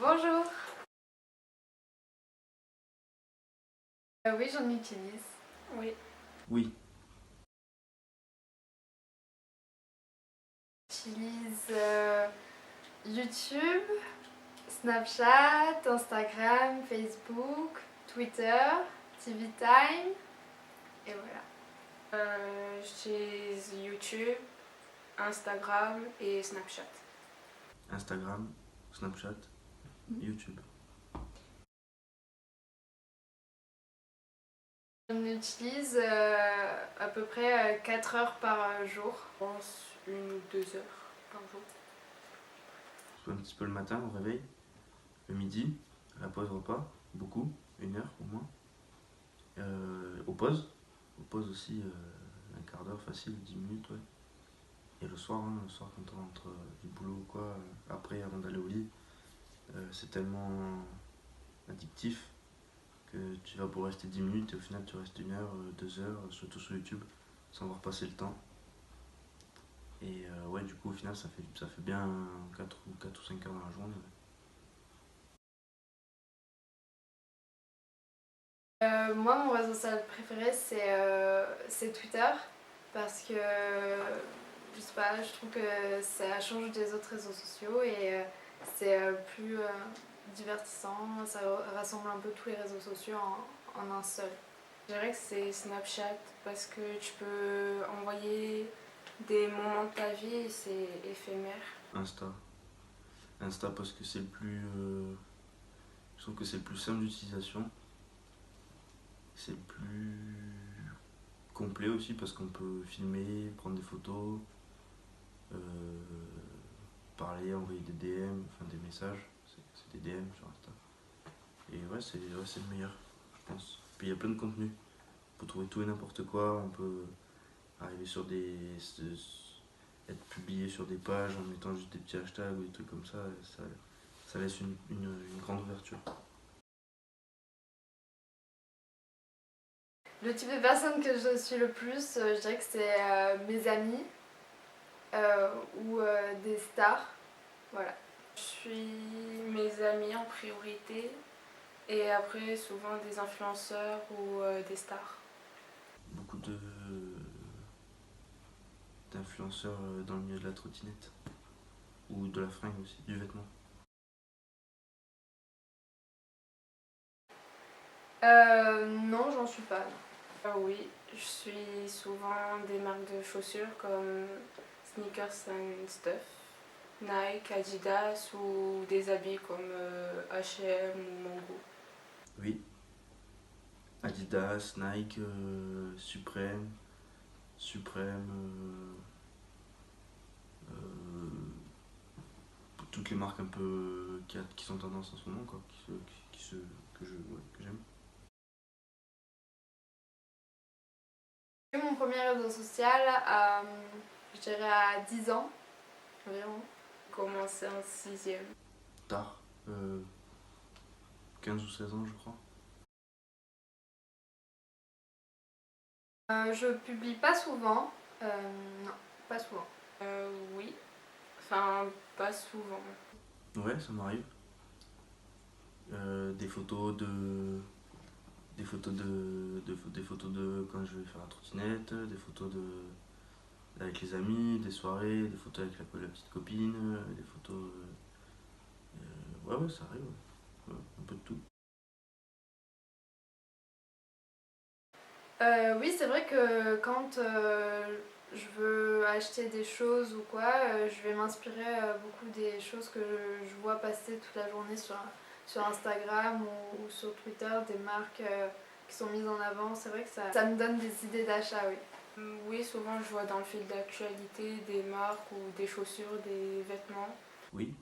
Bonjour. Oui, j'en utilise. Oui. Oui. J'utilise YouTube, Snapchat, Instagram, Facebook, Twitter, TV Time et voilà. J'utilise YouTube, Instagram et Snapchat. Instagram, Snapchat, YouTube. On utilise à peu près 4 heures par jour. Je pense 1 ou 2 heures par jour. Un petit peu le matin au réveil, le midi, à la pause repas, beaucoup, 1 heure au moins. Aux pauses aussi, un quart d'heure facile, 10 minutes, ouais. Et le soir quand on rentre du boulot ou quoi, après, avant d'aller au lit, c'est tellement addictif que tu vas pour rester 10 minutes et au final tu restes 1 heure, 2 heures, surtout sur YouTube, sans voir passer le temps. Et ouais, du coup, au final, ça fait bien 4 ou 5 heures dans la journée. Moi, mon réseau social préféré, c'est Twitter parce que je sais pas, je trouve que ça change des autres réseaux sociaux et c'est plus divertissant. Ça rassemble un peu tous les réseaux sociaux en un seul. Je dirais que c'est Snapchat parce que tu peux envoyer des moments de ta vie et c'est éphémère. Insta parce que c'est le plus. Je trouve que c'est le plus simple d'utilisation. C'est le plus complet aussi parce qu'on peut filmer, prendre des photos, euh, parler, envoyer des DM, enfin des messages. C'est des DM sur Insta. Et ouais, c'est le meilleur, je pense. Puis il y a plein de contenu. On peut trouver tout et n'importe quoi. On peut arriver sur être publié sur des pages en mettant juste des petits hashtags ou des trucs comme ça. Ça laisse une grande ouverture. Le type de personne que je suis le plus, je dirais que c'est mes amis ou des stars. Voilà. Je suis mes amis en priorité et après souvent des influenceurs ou des stars. Beaucoup d'influenceurs dans le milieu de la trottinette ou de la fringue aussi, du vêtement. Non, j'en suis pas. Oui, je suis souvent des marques de chaussures comme Sneakers and Stuff, Nike, Adidas ou des habits comme H&M ou Mango. Oui. Adidas, Nike, Supreme, toutes les marques un peu qui sont tendance en ce moment, quoi, que j'aime. J'ai eu mon premier réseau social je dirais à 10 ans environ. Commencé en 6e. Tard, 15 ou 16 ans, je crois. Je publie pas souvent. Non, pas souvent. Oui, enfin pas souvent. Ouais, ça m'arrive. Des photos des photos de quand je vais faire la trottinette, des photos avec les amis, des soirées, des photos avec la petite copine, des photos. Ouais, ça arrive. Ouais, un peu de tout. Oui, c'est vrai que quand je veux acheter des choses ou quoi, je vais m'inspirer beaucoup des choses que je vois passer toute la journée sur Instagram ou sur Twitter, des marques qui sont mises en avant. C'est vrai que ça me donne des idées d'achat, oui. Oui, souvent je vois dans le fil d'actualité des marques ou des chaussures, des vêtements. Oui.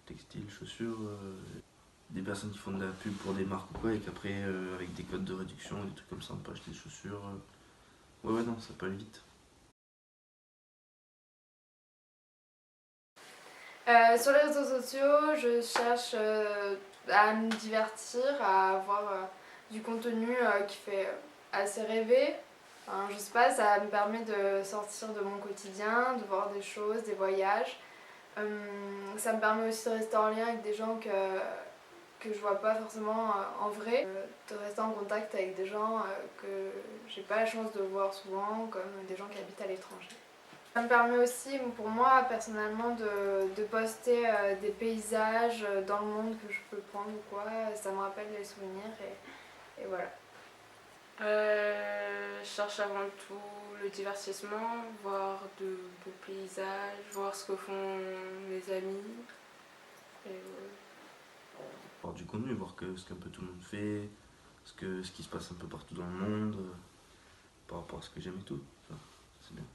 Textile, chaussures, des personnes qui font de la pub pour des marques ou quoi et qu'après, avec des codes de réduction, des trucs comme ça, on peut acheter des chaussures. Ouais, non, ça peut aller vite. Sur les réseaux sociaux, je cherche à me divertir, à avoir du contenu qui fait assez rêver. Enfin, je sais pas, ça me permet de sortir de mon quotidien, de voir des choses, des voyages. Ça me permet aussi de rester en lien avec des gens que je vois pas forcément en vrai, de rester en contact avec des gens que j'ai pas la chance de voir souvent, comme des gens qui habitent à l'étranger. Ça me permet aussi, pour moi personnellement, de poster des paysages dans le monde que je peux prendre ou quoi. Ça me rappelle les souvenirs et voilà. Je cherche avant tout le divertissement, voir de beaux paysages, voir ce que font mes amis. Et Voir du contenu, voir ce qu'un peu tout le monde fait, ce qui se passe un peu partout dans le monde, par rapport à ce que j'aime et tout. Ça, c'est bien.